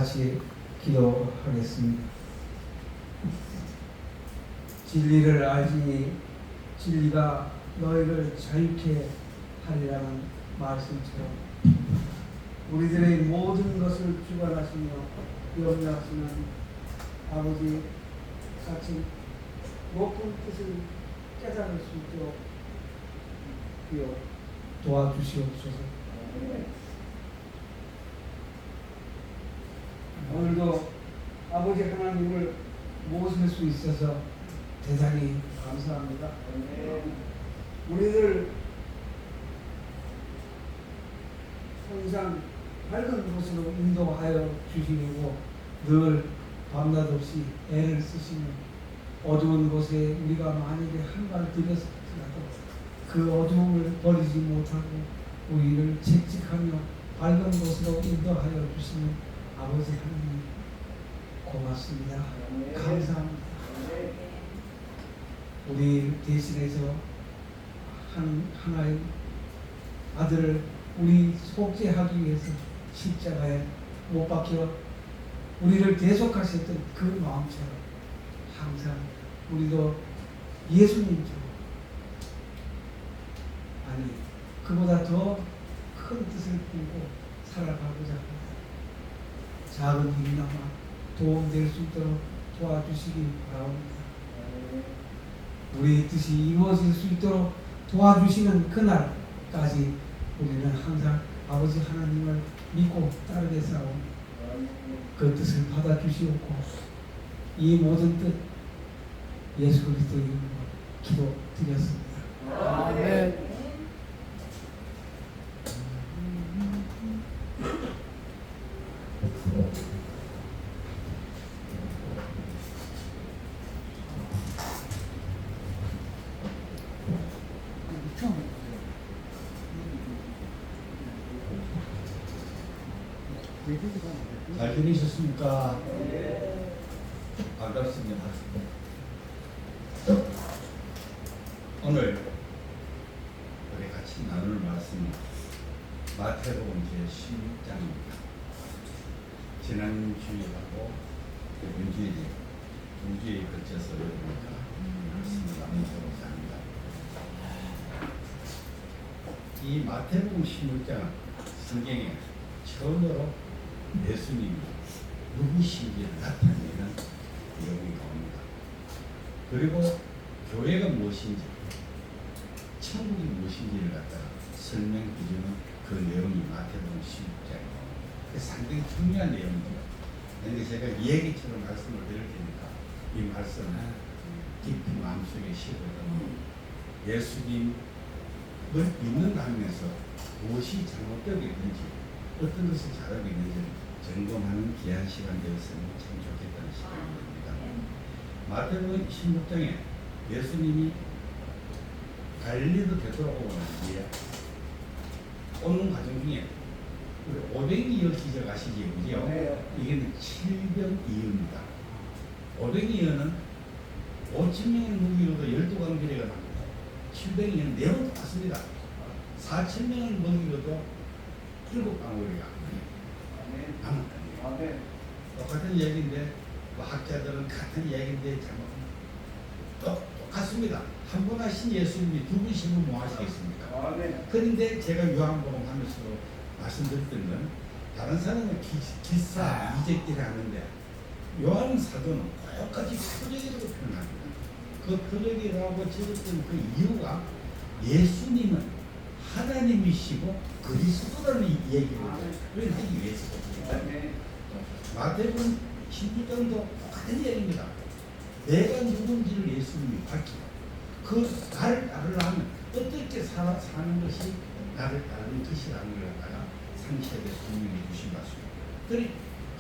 같이 기도하겠습니다. 진리를 알지니 진리가 너희를 자유케 하리라는 말씀처럼 우리들의 모든 것을 주관하시며 염려하시는 아버지 같이 높은 뜻을 깨달을 수 있도록 주여 도와주시옵소서. 오늘도 아버지 하나님을 모실 수 있어서 대단히 감사합니다. 우리들 항상 밝은 곳으로 인도하여 주시고 늘 밤낮 없이 애를 쓰시는 어두운 곳에 우리가 만약에 한 발 들였을지라도 그 어두움을 버리지 못하고 우리를 칙칙하며 밝은 곳으로 인도하여 주시는 아버지 하나님 고맙습니다. 감사합니다. 우리 대신해서 하나의 아들을 우리 속죄하기 위해서 십자가에 못 박혀 우리를 대속하셨던 그 마음처럼 항상 우리도 예수님처럼 아니 그보다 더 큰 뜻을 품고 살아가고자 합니다. 작은 일이나마 도움될 수 있도록 도와주시기 바랍니다. 우리의 뜻이 이루어질 수 있도록 도와주시는 그날까지 우리는 항상 아버지 하나님을 믿고 따르게 싸웁니다. 그 뜻을 받아주시옵고 이 모든 뜻 예수 그리스도 이름으로 기도드렸습니다. 아멘. 잘 지내셨습니까? 반갑습니다. 오늘 우리 같이 나눌 말씀은 마태복음 제16장입니다. 지난 주일하고 이번 주일이 두 주에 걸쳐서 여러분과 말씀을 나누도록 합니다. 이 마태복음 16장은 성경에 처음으로 예수님이 누구신지를 나타내는 내용이 나옵니다. 그리고 교회가 무엇인지, 천국이 무엇인지를 갖다가 설명해주는 그 내용이 마태복음 16장이에요. 상당히 중요한 내용입니다. 그런데 제가 이야기처럼 말씀을 드릴 테니까 이 말씀을 깊이 마음속에 심어서 예수님을 믿는 가운데서 무엇이 잘못되고 있는지 어떤 것을 잘하고 있는지 점검하는 귀한 시간 되었으면 참 좋겠다는 시간입니다. 마태복음 16장에 예수님이 갈릴리로 되돌아오고 난 뒤에 오는 과정 중에 우리 오병이어 기적 아시죠? 그죠? 이게 칠병이어입니다. 오병이어는 5,000명의 무기로도 12광지례가 납니다. 칠병이어는 내용 똑같습니다. 4,000명을 먹이고도 7방울이가 남았다는 똑같은 얘기인데 학자들은 같은 얘기인데 똑같습니다. 한 번 하신 예수님이 두 분씩은 뭐 하시겠습니까? 그런데 제가 요한복음 하면서 말씀드렸던 건 다른 사람은 기사, 이적기를 하는데 요한 사도는 똑같이 표적이라고 표현합니다. 그 표적이라고 적었던 그 이유가 예수님은 하나님이시고 그리스도라는 얘기를 하기 위해서거든요. 마태복음 16장도 똑같은 얘기입니다. 내가 누군지를 예수님이 밝히고 그 나를 따르려면 어떻게 사는 것이 나를 따르는 것이라는 걸 갖다가 상세하게 설명해 주신 것입니다. 그러니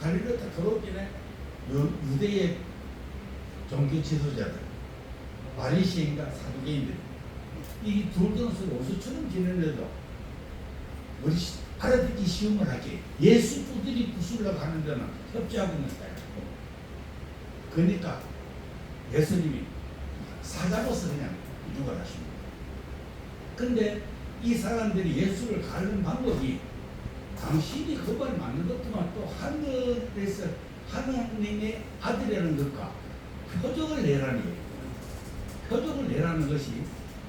갈릴리로 다 들어올 때는 유대의 종교 지도자들, 바리새인과 사두개인들 이 둘다서 원수처럼 지내려도 우리 알아듣기 쉬운 걸 할게. 예수 부들이 부수려고 하는 데는 협조하고 있는 거예요. 그러니까 예수님이 사자로서 그냥 유혹을 하십니다. 근데 이 사람들이 예수를 가르는 방법이 당신이 그 말 맞는 것도만 또 하늘에서 하나님의 아들이라는 것과 표적을 내라는 얘기예요. 표적을 내라는 것이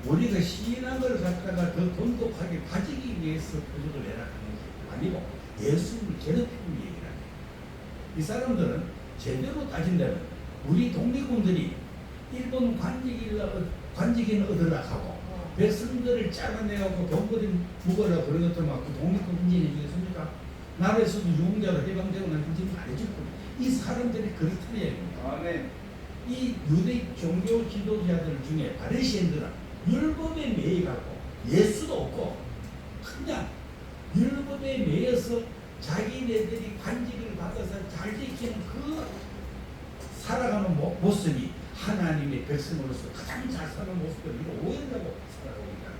우리가 신앙을 갖다가 더 돈독하게 가지기 위해서 표적을 내라는 것이 아니고 예수님을 괴롭히는 얘기라는 거예요. 이 사람들은 제대로 따진다면 우리 독립군들이 일본 관직인 얻으라 하고 백성들을 잘라내고 병거리 묵어라 그런 것들 막 독립군 인정해 주겠습니까? 나라에서도 유공자로 해방되고 난 인정 안 해줄 겁니다. 이 사람들이 그렇다는 얘기입니다. 아멘. 이 유대 종교 지도자들 중에 바리새인들은 율법에 매여갖고 예수도 없고 그냥 율법에 매여서 자기네들이 관직을 받아서 잘 지키는 그 살아가는 모습이 하나님의 백성으로서 가장 잘 사는 모습을 이거 오해한다고 살아가고 있다.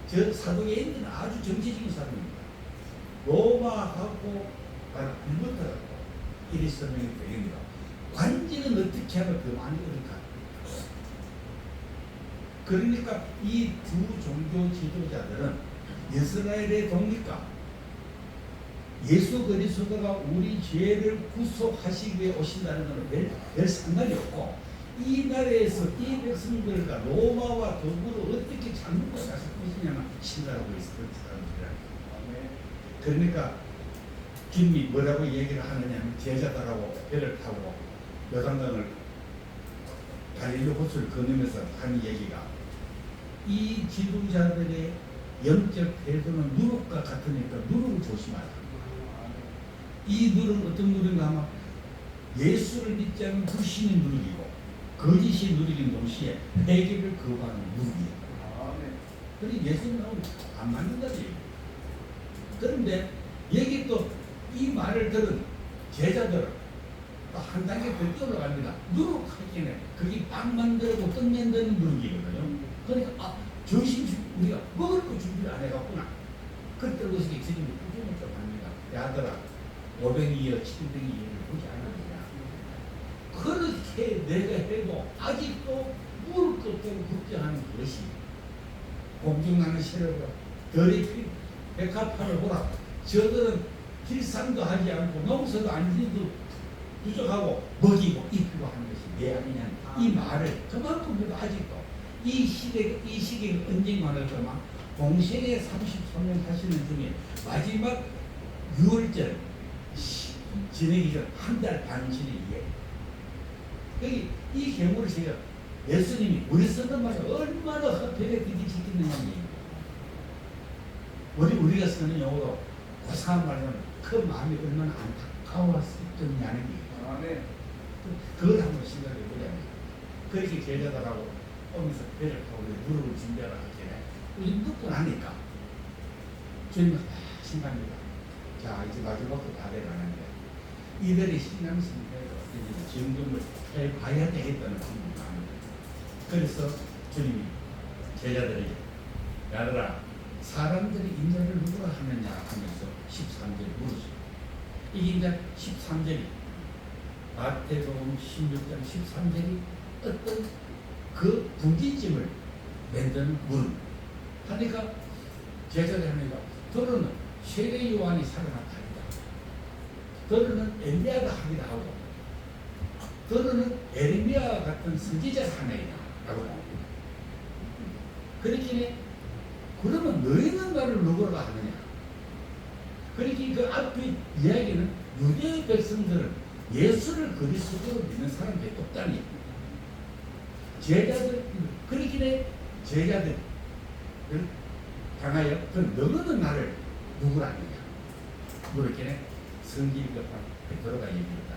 저 사도계인들은 아주 정치적인 사람입니다. 로마하고 일본하고 이리 설명이 되겠네요. 관직은 어떻게 하면 더 많이 얻을까? 그러니까 이 두 종교 지도자들은 이스라엘의 독립과 예수 그리스도가 우리 죄를 구속하시기 위해 오신다는 것은 별 상관이 없고 이 나라에서 이 백성들과 로마와 더불어 어떻게 장군과 가실 것이냐만 신뢰하고 있었던 사람들이라. 그러니까 김이 뭐라고 얘기를 하느냐면 제자들하고 배를 타고 요단강을 갈릴리 호수를 건너면서 하는 얘기가 이 지도자들의 영적 태도는 누룩과 같으니까 누룩을 조심하라. 이 누룩은 어떤 누룩인가 하면 예수를 믿지 않는 불신의 누룩이고 거짓의 누룩인 동시에 회개를 거부하는 누룩이에요. 그러니 예수님하고 안 맞는다는 얘기예요. 그런데 여기 또 이 말을 들은 제자들은 또 한 단계 더 뛰어올라갑니다. 누룩하기는 그게 빵 만들고 떡 만드는 누룩이거든요. 그러니까 조심히 우리가 먹을 거 준비를 안 해갔구나. 그때 그것이 지금 꾸준히 좀 합니다. 야들아 500이여 700이여를 보지 않았느냐. 그렇게 내가 해도 아직도 먹을 것 없다고 걱정하는 것이 공중나는 세력으로 더리 백합화를 보라. 저들은 길상도 하지 않고 농사도 안 지도 부족하고 먹이고 입히고 하는 것이 내 아니냐. 이 말을 그만큼 우리가 아직도 이 시기가 언젠가 할 거만 공생에 33년 하시는 중에 마지막 6월절 지내기 전 한 달 반 지내기에 여기 이 경우를 제가 예수님이 우리 쓰는 말을 얼마나 hợp하게 지키느냐는 얘기예요. 우리가 쓰는 용어로 고상한 말은 그 마음이 얼마나 안타까웠었냐는 얘기예요. 그걸 한번 생각해 보자면 그렇게 제자들하고 오면서 배를 타고 무릎을 준비하라 하잖아요. 우리 늦고 나니까 주님은 생각합니다. 자 이제 마지막으로 다 돼가는데 이들의 신앙심대로 증금을 해봐야 되겠다는 생각이 나옵니다. 그래서 주님이 제자들에게 야들아 사람들이 인자를 누구라 하느냐 하면서 13절에 물으시고 이게 이제 13절이 마태복음 16장 13절이 어떤 그 분기점을 만드는 물음 하니까 제자들이 하니까 너는 세례 요한이 살아났다 하리다. 너는 엘리야가 하기도 하고 너는 에레미야 같은 선지자 하나이다 라고 합니다. 그렇기에 그러면 너희는 나를 누구라 하느냐. 그렇게 그 앞에 이야기는 유대 백성들은 예수를 그리스도로 믿는 사람들이 없다니. 제자들 그렇기에 제자들 당하여 그 너는 나를 누구라 하느냐. 그렇게 성경이 급한 베드로가 얘기했다.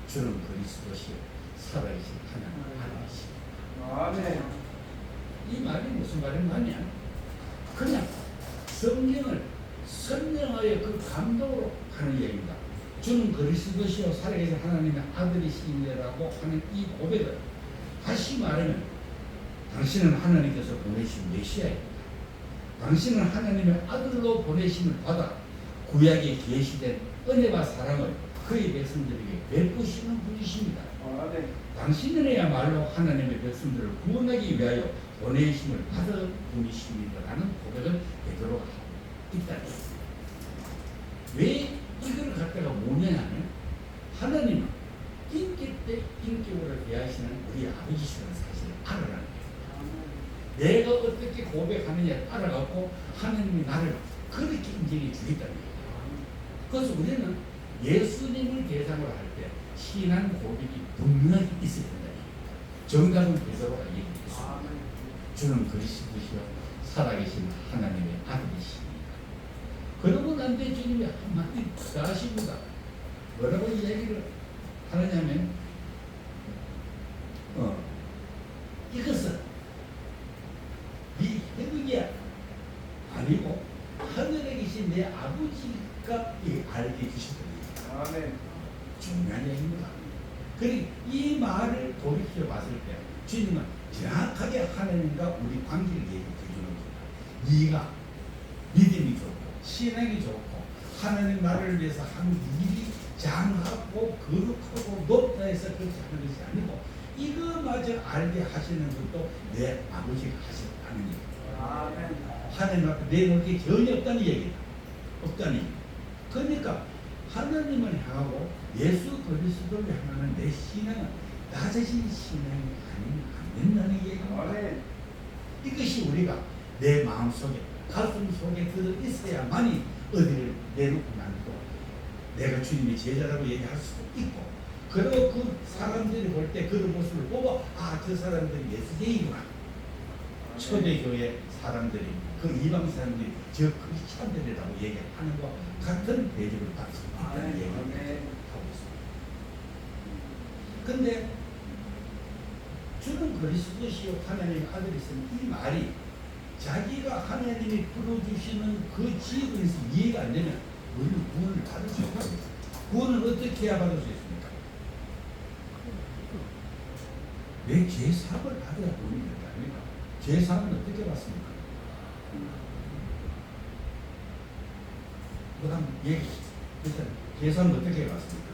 주는 그리스도시요 살아계신 하나님 아니시다. 이 말이 무슨 말이냐? 그냥 성경을 설명하여 그 감동으로 하는 얘기입니다. 주는 그리스도시요 살아계신 하나님의 아들이시라고 하는 이 고백을 다시 말하면 당신은 하나님께서 보내신 메시아입니다. 당신은 하나님의 아들로 보내심을 받아 구약에 계시된 은혜와 사랑을 그의 백성들에게 베푸시는 분이십니다. 당신은야말로 하나님의 백성들을 구원하기 위하여 보내심을 받은 분이십니다라는 고백을 베드로가 하고 있다. 하나님은 인격 때 인격으로 대하시는 우리 아버지시라는 사실을 알아라는 거예요. 내가 어떻게 고백하느냐에 따라갖고 하나님이 나를 그렇게 인정해 주겠다는 거예요. 그래서 우리는 예수님을 대상으로 할 때 신앙 고백이 분명하게 있어야 된다. 정답은 베드로가 얘기했습니다. 주는 그리스도시요 살아계신 하나님의 아들이십니다. 그러고 난 뒤에 주님이 한마디 더 하십니다. 뭐라고 이야기를 하느냐면 이것은 네 해극이야 아니고 하늘에 계신 내 아버지가 알게 주셨더니 아멘. 중요한 얘기입니다. 그리고 이 말을 돌이켜 봤을 때 주님은 정확하게 하나님과 우리 관계를 얘기해 주는 겁니다. 네가 믿음이 좋고 신앙이 좋고 하나님 나라를 위해서 한 일이 장하고 거룩하고 높다 해서 그렇게 하는 것이 아니고 이거마저 알게 하시는 것도 내 아버지가 하셨다는 얘기예요. 아멘. 하나님 앞에 내놓을 게 전혀 없다는 얘기다. 없다는 얘기. 그러니까 하나님을 향하고 예수 그리스도를 향하는 내 신앙은 나 자신 신앙이 아니면 안 된다는 얘기입니다. 아멘. 이것이 우리가 내 마음속에 가슴 속에 들어 있어야만이 어디를 내놓고 나도 내가 주님의 제자라고 얘기할 수도 있고 그리고 그 사람들이 볼 때 그런 모습을 보고 아 저 사람들이 예수쟁이구나. 초대교회 사람들이 그 이방 사람들이 저 크리스찬들이라고 얘기하는 것 같은 대접을 받을 수 있다는 얘기를 하고 있습니다. 근데 주는 그리스도시요 하나님의 아들이신 이 말이 자기가 하나님이 풀어주시는 그 지역에서 이해가 안 되면 우리는 구원을 받을 수 없습니다. 구원을 어떻게 해야 받을 수 있습니까? 내 죄사함을 받아야 구원이 되는 거 아닙니까? 죄사함은 어떻게 받습니까? 그 다음 얘기 일단 죄사함은 어떻게 받습니까?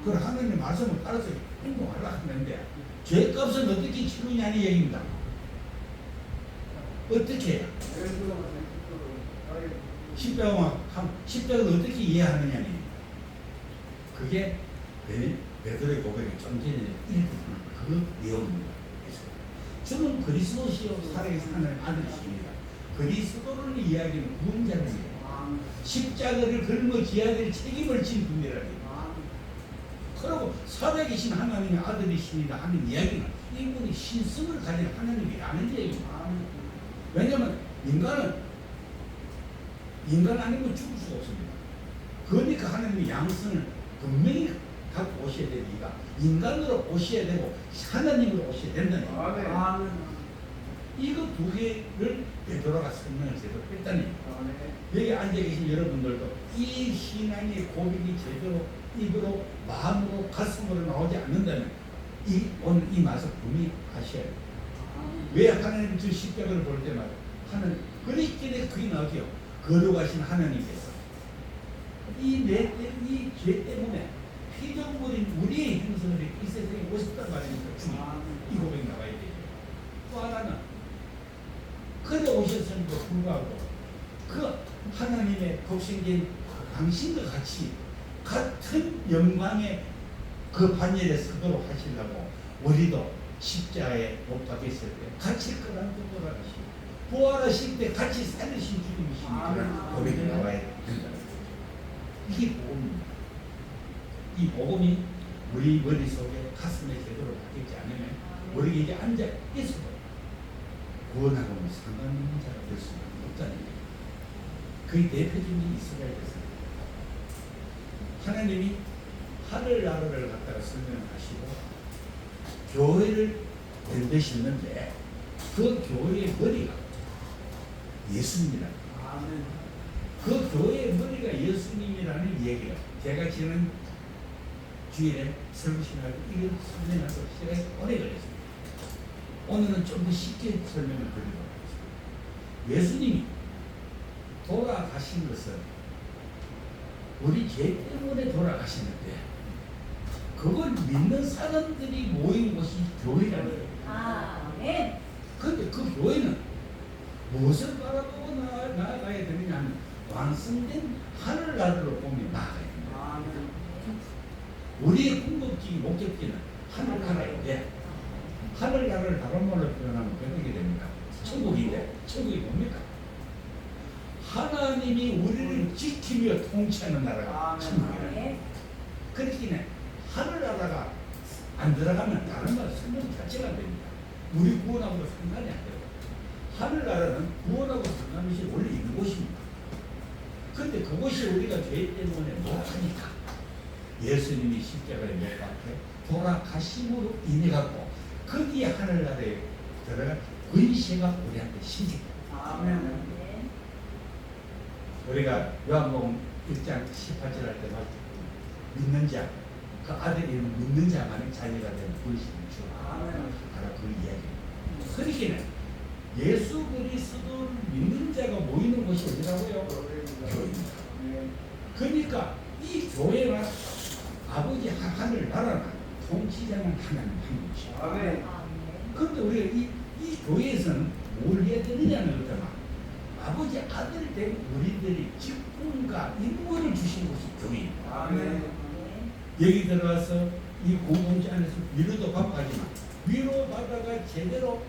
그 하나님의 말씀을 따라서 행동하려고 하는데 죄값은 어떻게 치르냐는 얘기입니다. 어떻게 해요? 십자가를 어떻게 이해하느냐는 얘기입니다. 그게 베드로의 고백의 좀 전에 읽은 그 내용입니다. 주는 그리스도시요 살아계신 하나님 아들이십니다. 그리스도를 이야기하는 구원자입니다. 십자가를 걸머지어야 될 책임을 진 분이라니. 그리고 살아계신 하나님의 아들이십니다 하는 이야기는 이분이 신성을 가진 하나님이라는 얘기입니다. 왜냐하면 인간 아니면 죽을 수가 없습니다. 그러니까 하나님의 양성을 분명히 갖고 오셔야 되니까 인간으로 오셔야 되고 하나님으로 오셔야 된다는 얘기입니다. 이거 두 개를 베드로가 설명을 제대로 했다니 여기 앉아 계신 여러분들도 이 신앙의 고백이 제대로 입으로 마음으로 가슴으로 나오지 않는다면 오늘 이 맛을 분명히 아셔야 돼요. 왜 하나님 저 십자가를 볼 때마다 하나님 그리스도의 그게 나오죠. 거룩하신 하나님께서 이 죄 때문에 피조물인 우리의 행성을 이 세상에 오셨단 말입니다. 주님 이 고백이 나와야 되죠. 또 하나는 그래 오셨음에도 불구하고 그 하나님의 독생긴 당신과 같이 같은 영광의 그 반열에 서도록 하시려고 우리도 십자가에 못 박혔을 때 같이 끌어안고 돌아가시고 부활하실 때 같이 살리신 주님이시니까 고백이 나와야 된다. 이게 복음입니다. 이 복음이 우리 머릿속에 가슴에 제대로 박히지 않으면 우리에게 앉아 있어도 구원하고는 상관없는 자가 될 수는 없다는 얘기입니다. 그 대표적인 이스라엘에서 하나님이 하늘나라를 갖다가 설명하시고 교회를 만드시는데 그 교회의 머리가 예수님이라는 그 교회의 머리가 예수님이라는 얘기가 제가 지난 주일에 설교 시간에 이걸 설명하고 시간이 오래 걸렸습니다. 오늘은 좀 더 쉽게 설명을 드리도록 하겠습니다. 예수님이 돌아가신 것은 우리 죄 때문에 돌아가시는데 그걸 믿는 사람들이 모인 곳이 교회라는 거예요. 아멘. 그런데 그 교회는 무엇을 바라보고 나아가야 되느냐 하면 완성된 하늘나라로 보며 나아가야 됩니다. 우리의 궁극적인 목적지는 하늘나라인데 하늘나라를 다른 말로 표현하면 어떻게 됩니까? 천국인데 천국이 뭡니까? 하나님이 우리를 지키며 통치하는 나라가 천국이에요. 그렇기는 하늘나라가 안 들어가면 다른 나라 설명 자체가 안 됩니다. 우리 구원하고 상관이 안 돼요. 하늘나라는 구원하고 상관없이 원래 있는 곳입니다. 그런데 그것이 우리가 죄 때문에 못하니까 예수님이 십자가에 못 박혀 돌아가심으로 인해 갖고 거기에 하늘나라에 들어간 권세가 우리한테 신직합니다. 우리가 요한복음 1장 18절 할 때 믿는 자, 그 아들이 믿는 자만이 자녀가 되는 권세를 주라. 바로 그 이야기입니다. 그렇기는 예수 그리스도를 믿는 자가 모이는 곳이 어디라고요? 교회입니다. 그러니까 이 교회가 아버지 하늘 나라나 통치자는 하나님 한 분이시죠. 그런데 우리가 이 교회에서는 뭘 해야 되느냐는 거잖아. 아버지 아들 된 우리들이 직분과 임무를 주신 곳이 교회입니다. 여기 들어와서 이 공동체 안에서 위로도 받지만 위로받아가 제대로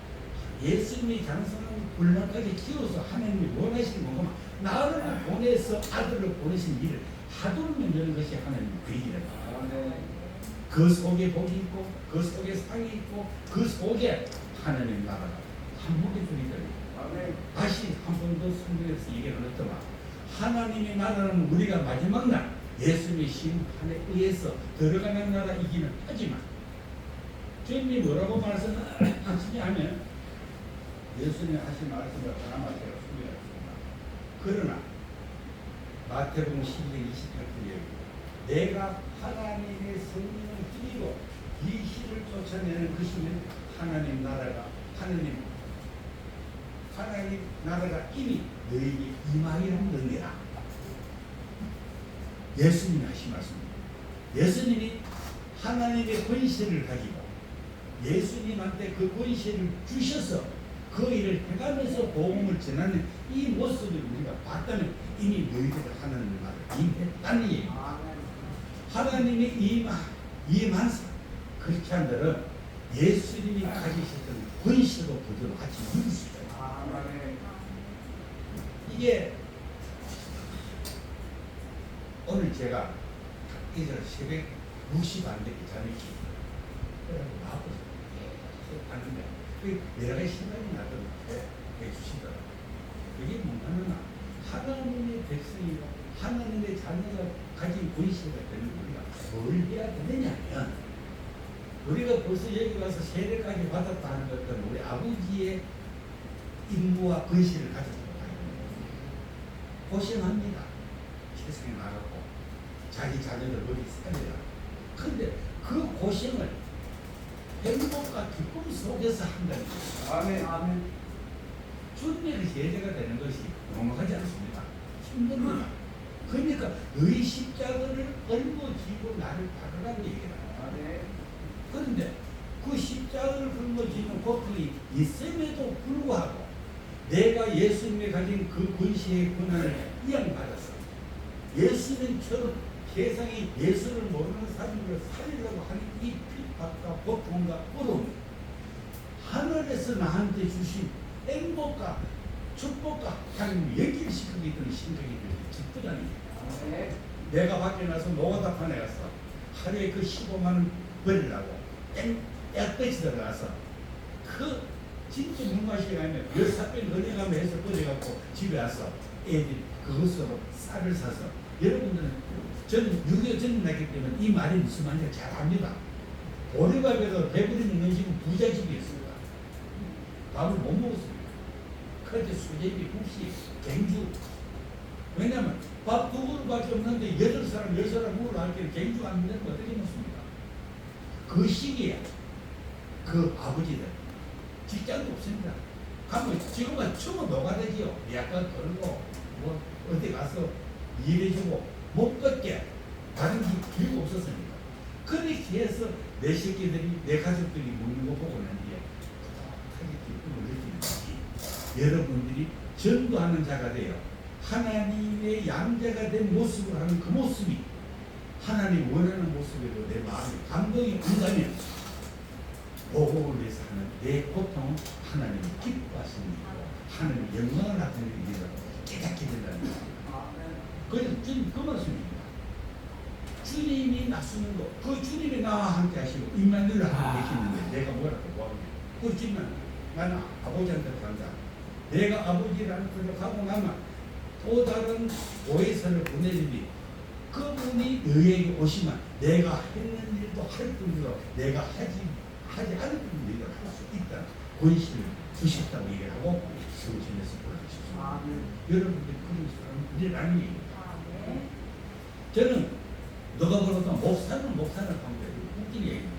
예수님이 장성한 분량까지 키워서 하나님이 원하시는 건가 나를 보내서 아들을 보내신 일을 하도록 되는 것이 하나님의 계획이라고. 그 속에 복이 있고 그 속에 상이 있고 그 속에 하나님 나라가 한복의 줄이더니 다시 한 번 더 성경에서 얘기를 했더만 하나님의 나라는 우리가 마지막 날 예수님의 심판에 의해서 들어가는 나라이기는 하지만 주님이 뭐라고 말씀하시냐 하면 예수님이 하신 말씀을 하나만 제가 소개하겠습니다. 그러나 마태복음 12장 28절에 내가 하나님의 성령을 드리고 이시를 쫓아내는 것이면 하나님 나라가 이미 너에게 임하였느니라. 예수님이 하신 말씀입니다. 예수님이 하나님의 권세를 가지고 예수님한테 그 권세를 주셔서 그 일을 해가면서 복음을 전하는 이 모습을 우리가 봤다면 이미 너희들은 하나님의 말을 임했다는 얘기입니다. 하나님이 임한 사람 그렇게 한들은 예수님이 가지셨던 권세도 그대로 같이 누릴 수 있어요. 이게 오늘 제가 이제 새벽 6시 반 되게 잠이 나왔거든요. 봤는데 여러 가지 생각이 나던데 해주시더라고요. 그게 뭐냐면 하나님의 백성이고 하나님의 자녀가 가진 권세가 되는 우리가 뭘 해야 되느냐면 우리가 벌써 여기 와서 세례까지 받았다는 것은 우리 아버지의 임무와 권세를 가졌다고 합니다. 고생합니다. 세상에 나가고 자기 자녀들 어디 살려라. 그런데 그 고생을 행복과 기쁨 속에서 한다는 거예요. 아멘. 주님의 제자가 되는 것이 녹록하지 않습니다. 힘듭니다. 그러니까 너희 십자가를 짊어지고 나를 따르라는 얘기다. 그런데 그 십자가를 짊어지는 고통이 있음에도 불구하고 내가 예수님이 가진 그 권세의 권한을 이양받아서 예수님처럼 세상에 예수를 모르는 사람들을 살리려고 하는 이 핍박과 고통과 어려움 하늘에서 나한테 주신 행복과 축복과 하나님을 연결시키고 있던 생각이 기쁘다는 얘기예요. 내가 밖에 나서 노가다판에 가서 하루에 그 15만 원 벌려고 땡볕볕이 들어가서 그 진짜 물맛이 가면 14병 걸려가면 해서 끓여갖고 집에 와서 애들이 그것으로 쌀을 사서 여러분들은 저는 6.25 전쟁 났기 때문에 이 말이 무슨 말인지 잘 압니다. 보리밥에도 배부리 먹는 집은 부잣집이었습니다. 밥을 못 먹었습니다. 그런데 수제비, 국시, 갱주 왜냐하면 밥 두 그릇밖에 없는데 8사람, 10사람 먹으러 할 때는 갱주 안 먹는 거 어떻게 먹습니까? 그 시기에 그 아버지들 직장도 없습니다. 가면 지금은 처음 노가다지요. 약간 걸고 뭐 어디 가서 일해주고 못 걷게 다른 기회가 없었습니다. 그렇게 해서 내 새끼들이 내 가족들이 먹는 거 보고 난 뒤에 그렇게 기쁨을 느끼는 것이 여러분들이 전도하는 자가 돼요. 하나님의 양자가 된 모습을 하는 그 모습이 하나님 원하는 모습으로 내 마음에 감동이 온다면 복음을 위해서 하는 내 고통은 하나님이 기뻐하시는 일이고 하나님 영광을 나타내는 일이라고 깨닫게 된다는 거예요. 그래서 주님 그 말씀입니다. 주님이 나서는 거, 그 주님이 나와 함께 하시고 임마누엘을 함께 계시는데 내가 뭐라고 뭐하냐. 그렇지만 나는 아버지한테 간다. 내가 아버지라는 것을 하고 나면 또 다른 보혜사를 보내주니 그분이 너에게 오시면 내가 했는 일도 할 뿐더러 내가 하지 않을 뿐 일을 할 수 있다. 권신을 주셨다고 얘기하고 성전에서 보여주셨습니다. 여러분들 그런 사람은 늘 아니에요. 저는 너가 그러다 목사는 관계 웃긴 얘기입니다.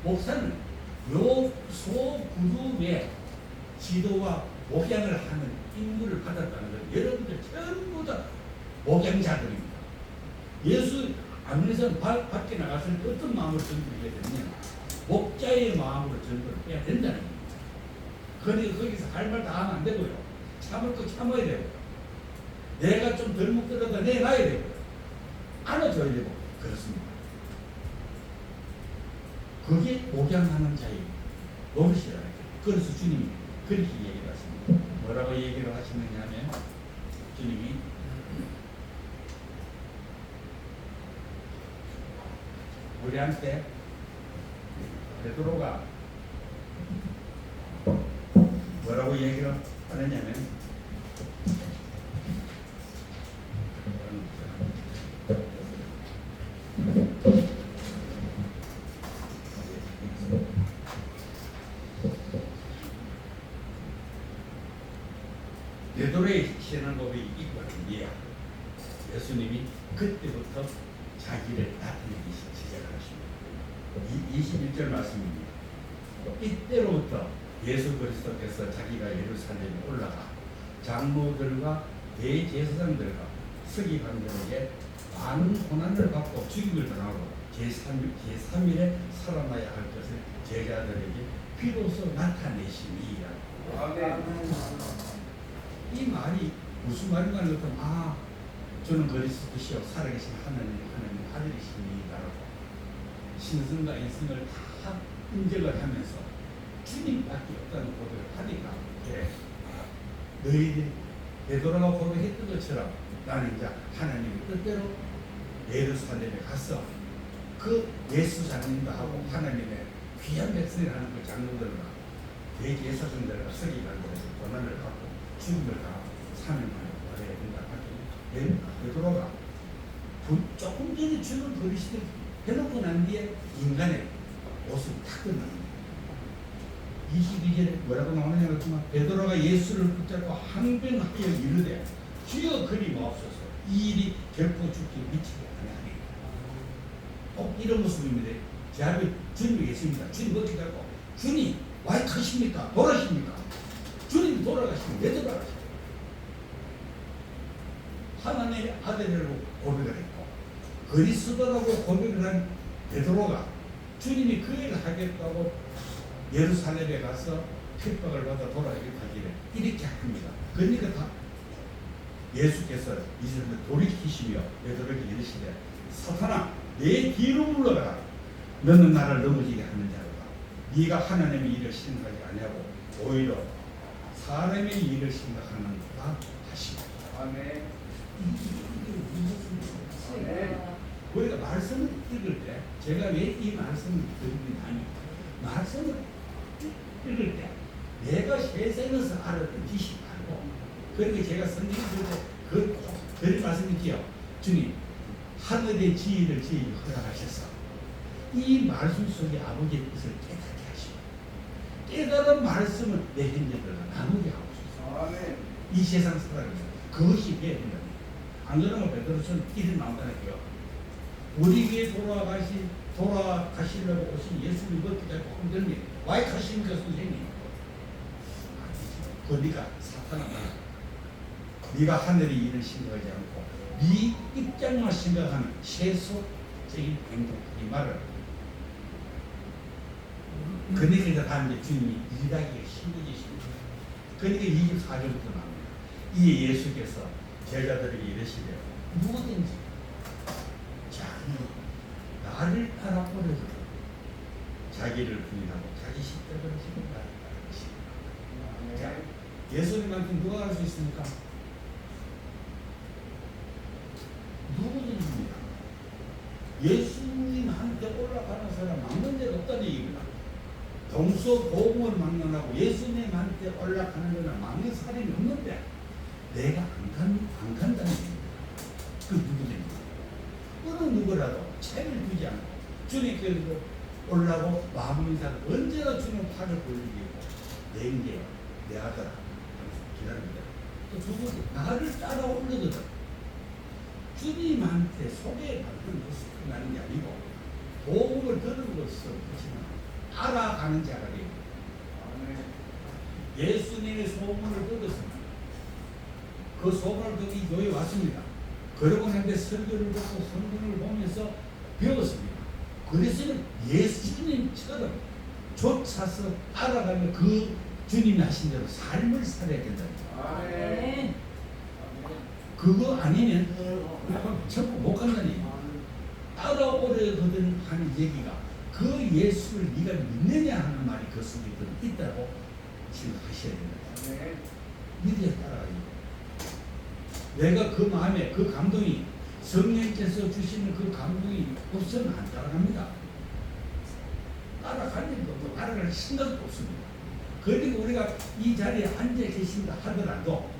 목사는 요 소그룹의 지도와 목양을 하는 임무를 받았다는 건 여러분들 전부 다 목양자들입니다. 예수 안에서 밖에 나갔을 때 어떤 마음으로 전도를 해야 되느냐? 목자의 마음으로 전도를 해야 된다는 겁니다. 그러니까 거기서 할 말 다 하면 안 되고요. 참을 거 참아야 되고요. 내가 좀 덜 먹더라도 내놔야 되고요. 안아줘야 되고 그렇습니다. 그게 목양하는 자의 노릇이라는 거예요. 그래서 주님이 그렇게 얘기를 하십니다. 뭐라고 얘기를 하시느냐 하면 주님이 우리한테 베드로가 뭐라고 얘기를 하느냐면 베드로의 신앙고백이 있거든요. 예수님이 그때부터 자기를 나타내기 시작하십니다. 21절 말씀입니다. 이때로부터 예수 그리스도께서 자기가 예루살렘에 올라가 장로들과 대제사장들과 서기관들에게 많은 고난을 받고 죽임을 당하고 제3일에 살아나야 할 것을 제자들에게 비로소 나타내시니라. 이 말이 무슨 말인가 하면 저는 그리스도시요 살아계신 하나님 아들이십니다라고 신성과 인성을 다 인정을 하면서 주님밖에 없다는 고백을 하니까 너희들이 베드로가 고백했던 것처럼 나는 이제 하나님의 뜻대로 예루살렘에 가서 그 예수 장님도 하고 하나님의 귀한 백성이라는 그 장로들과 대제사장들과 서기관들에게 고난을 받고 죽음을 당하고 사명하여 말해야 된다 하더니 베드로가 조금 전에 죽은 그리스도 해놓고 난 뒤에 인간의 모습이 탁 끝납니다. 22절에 뭐라고 나오느냐 그러면 베드로가 예수를 붙잡고 항변하여 이르되 주여 그리 마옵소서 이 일이 결코 죽기 미치지 아니하리이다. 꼭 이런 모습입니다. 제 앞에 주님이 계십니다. 주님 어떻게 하고 주님 왜 크십니까? 돌아십니까? 주님 돌아가시면 왜 돌아가십니까? 하나님의 아들이라고 고백을 했고 그리스도라고 고백을 한 베드로가 주님이 그 일을 하겠다고 예루살렘에 가서 핍박을 받아 돌아가기를 이렇게 합니다. 그러니까 다 예수께서 이스라엘을 돌이키시며 베드로에게 이르시되 사탄아 내 뒤로 물러가라. 너는 나를 넘어지게 하는 자로다. 네가 하나님의 일을 생각하지 아니하고 오히려 사람의 일을 생각하는가 하시고. 아멘. 우리가 말씀을 읽을 때 제가 왜 이 말씀을 드리냐면 말씀을 읽을 때 내가 세상에서 알았던 지식 말고 그러니까 제가 성경 읽을 때 그런 말씀이지요. 주님 하늘의 지혜를 저희에게 허락하셔서 이 말씀 속에 아버지의 뜻을 깨닫게 하시고 깨달은 말씀을 내 현재들과 나누게 하옵소서. 이 세상 살아가면서 그것이 돼야 된다. 안 그러면 베드로처럼 일이 나온다니까요. 우리 위에 돌아가시려고 오신 예수님 어떻게 하고 흔들니? 왜 가십니까 선생님? 그러니까 사탄아 네가 하늘의 일을 생각하지 않고 네 입장만 생각하는 세속적인 행동 이 말을 그러니까 다음에 주님이 일하기에 힘이 계십니다. 그러니까 24절부터 나옵니다. 이 예수께서 제자들에게 이르시되 누구든지 나를 따라 오려도 자기를 부인하고 자기 십자가를 지고 나를 따르시라. 자, 예수님한테 누가 갈 수 있습니까? 누구든지입니다. 예수님한테 올라가는 사람 막는 데가 없다는 얘기입니다. 동서 복음을 막론하고 예수님한테 올라가는 데는 막는 사람이 없는데 내가 안 간다는 얘기입니다. 그 누구든지 어느 누구라도 차이를 두지 않고 주님께서 올라고 마음을 닫고 언제나 주님 팔을 벌리고 내 인계 내 아들아 기다립니다. 또 누구든지 나를 따라오려거든 주님한테 소개받는 것을 끝나는 게 아니고 복음을 들은 것을 알아가는 자가 됩니다. 예수님의 소문을 들었습니다. 그 소문을 듣고 이 교회에 왔습니다. 그러고 난데 설교를 듣고 성경을 보면서 배웠습니다. 그래서 예수님처럼 쫓아서 알아가면 그 주님이 하신 대로 삶을 살아야 된다. 그거 아니면 전부 못 간다는 얘기예요. 따라오려거든 하는 얘기가 그 예수를 네가 믿느냐 하는 말이 그 속에 있다고 생각하셔야 된다. 믿어야 따라가요. 내가 그 마음에 그 감동이 성령께서 주시는 그 감동이 없으면 안 따라갑니다. 따라갈 일도 없고 따라갈 생각도 없습니다. 그리고 우리가 이 자리에 앉아 계신다 하더라도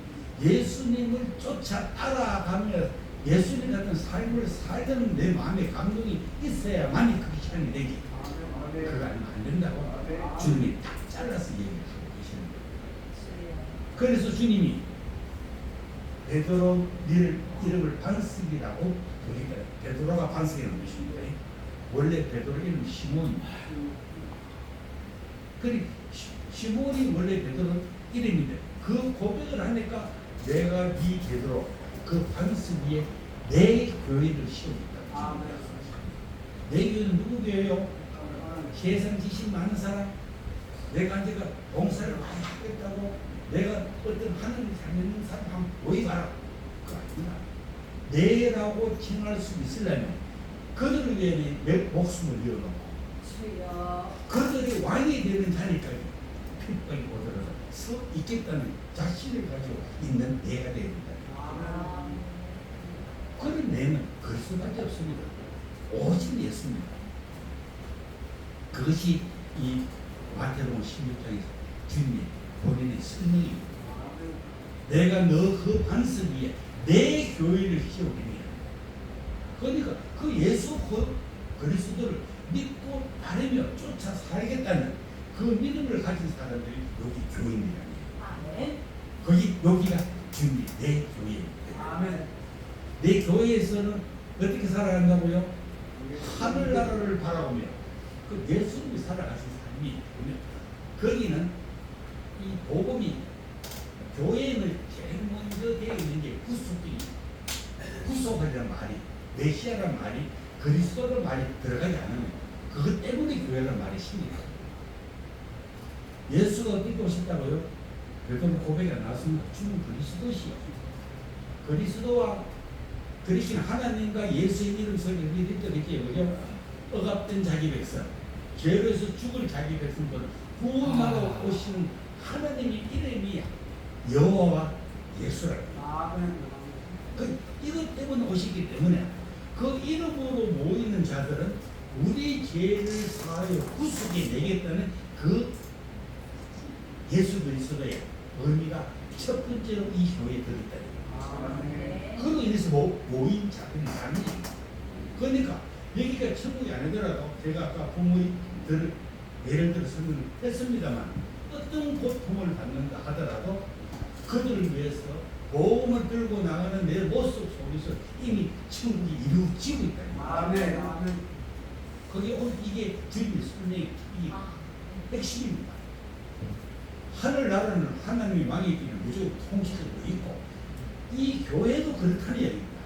예수님을 쫓아 따라가며 예수님 같은 삶을 살려는 내 마음에 감동이 있어야만이 그게 현이 되지. 그거 아니면 안 된다고 주님이 딱 잘라서 얘기하고 계시는 거예요. 그래서 주님이 베드로 네 이름을 반석이라고 부르니까 베드로가 반석이라는 것입니다. 원래 베드로 이름은 시몬입니다. 그러니까 시몬이 원래 베드로 이름인데 그 고백을 하니까 내가 네 베드로 그 반석 위에 내 교회를 세우겠다. 내 교회는 누구 교회요? 세상 지식 많은 사람, 내가 봉사를 많이 하겠다고 내가 어떤 하늘을 살리는 사람 한번 보이봐라. 그거 아닙니다. 내라고 칭할 수 있으려면 그들을 위해 내 목숨을 이어놓고 그들이 왕이 되는 자리까지 핍박이 오더라도 서 있겠다는 자신을 가지고 있는 내가 되야 된다. 그런 내는 그럴 수밖에 없습니다. 오직 예수입니다. 그것이 이 마태복음 16장에서 주님의 본인의 설명입니다. 내가 너 그 반석 위에 내 교회를 세우겠냐. 그러니까 그 예수 그리스도를 믿고 따르며 쫓아 살겠다는 그 믿음을 가진 사람들이 여기 교인이라니. 거기 여기가 주님 내 교회입니다. 내 교회에서는 어떻게 살아간다고요? 하늘나라를 바라보며 그 예수님이 살아가신 삶이 보면 거기는 이 복음이 교회는 제일 먼저 되어 있는 게 구속이라는 말이 메시아라는 말이 그리스도라는 말이 들어가지 않으면 그것 때문에 교회라는 말이 생깁니다. 예수가 어떻게 오셨다고요? 베드로 고백이 나왔습니다. 주는 그리스도시요. 그리스도와 그리스도는 하나님과 예수의 이름 속에 이렇게 뭐죠? 억압된 자기 백성, 죄로서 죽을 자기 백성들은 구원하러 오시는 하나님의 이름이 여호와와 예수라. 그 이것 때문에 오시기 때문에 그 이름으로 모이는 자들은 우리 죄를 사하여 구속해 내겠다는 그 예수 그리스도의 의미가 첫 번째로 이 교회에 들어있다. 그로 인해서 모인 자들이 많이. 그러니까 여기가 천국이 아니더라도 제가 아까 부모님들 예를 들어 설명했습니다만 어떤 고통을 받는다 하더라도 그들을 위해서 보험을 들고 나가는 내 모습 속에서 이미 천국이 이루어지고 있다. 거기 오늘 이게 주님의 설명이 핵심입니다. 하늘나라는 하나님의 왕이 있기는 무조건 통치하고 있고 이 교회도 그렇다는 얘기입니다.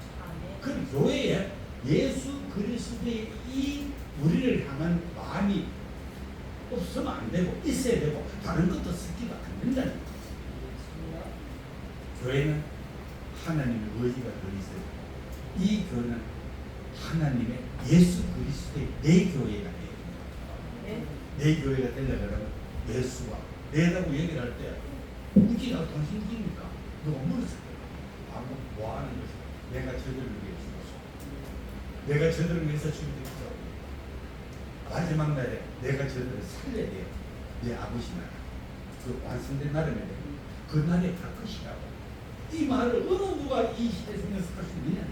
그 교회에 예수 그리스도의 이 우리를 향한 마음이 없으면 안 되고 있어야 되고 다른 것도 섞이면 안 된다는 거예요. 교회는 하나님의 의지가 더 있어요. 이 교회는 하나님의 예수 그리스도의 내 교회가 돼요. 내 교회가 되려면 예수와 내라고 얘기를 할 때 우리가 당신이니까 누가 물었을 거야. 아무 뭐 하는 거지? 내가 저들을 위해 죽었어. 내가 저들을 위해서 죽었어. 마지막 날에 내가 저들을 살려야 돼요. 내 아버지 나라. 그 완성된 날이면 그 날에 갈 것이라고. 이 말을 어느 누가 이 시대에 생겨서 할 수 있느냐.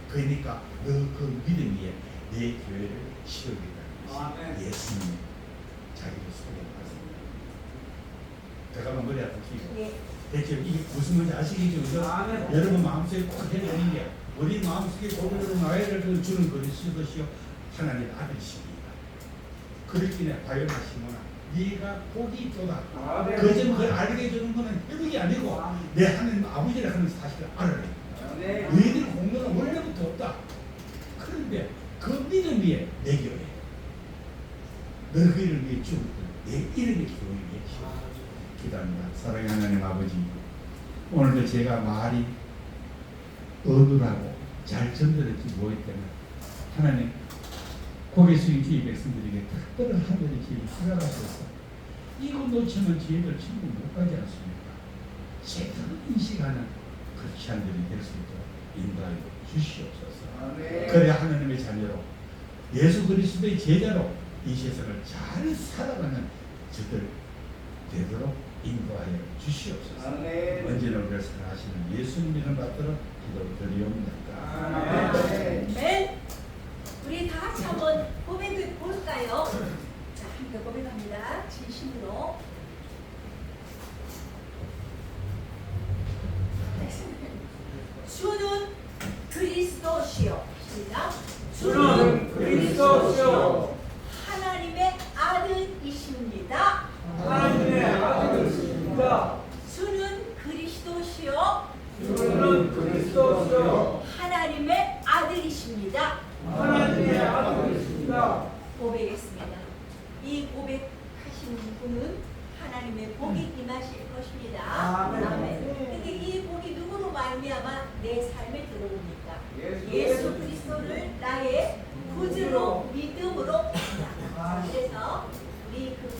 그러니까 너 그 믿음 위에 내 교회를 세우겠다. 예수님 자기를 소개했습니다. 제가 머리 아프시고 대체 이게 무슨 말인지 아시겠죠? 그죠? 여러분 마음속에 꼭 해야 되는 게 우리 마음속에 고백으로 나와야 될 그 주는 그리스도시요 하나님의 아들이십니다. 그렇기에 바요나시모나 네가 복이 있도다. 그점 그걸 알게 해주는 것은 회복이 아니고 내 하나님 아버지를 하는 사실을 알아야 됩니다. 너희들 공로는 원래부터 없다. 그런데 그 믿음 위에 내 교회 너희를 위해 죽었던 내 이름의 교회에 기도합니다. 사랑하는 하나님 아버지, 오늘도 제가 말이 어눌하고 잘 전달되지 못했다면 하나님 고개 숙인 저희 백성들에게 특별한 하늘의 길을 허락하셔서 이거 놓치면 저희들 천국 못 가지 않습니까? 제대로 인식하는 크리스찬들이 될 수 있도록 인도하여 주시옵소서. 그래 하나님의 자녀로 예수 그리스도의 제자로 이 세상을 잘 살아가는 저들 되도록 인도하여 주시옵소서. 언제나 우리를 사랑하시는 예수님 이름 받들어 기도드리옵나이다. 아멘. 우리 다 같이 한번 고백을 볼까요? 자, 함께 고백합니다. 진심으로. 주는 그리스도시요. 시작. 주는 그리스도시요 하나님의 아들이십니다. 하나님의 아들이십니다. 주는 그리스도시요. 주는 그리스도시요 하나님의 아들이십니다.